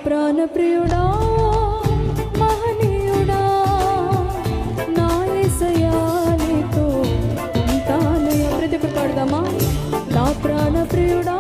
ప్రాణ ప్రియుడా మహనీయుడా నా యేసయ్యా నీతో ఉంటానయ్యా. ప్రతి ఒక్కరు పాడదామా? నా ప్రాణ ప్రియుడా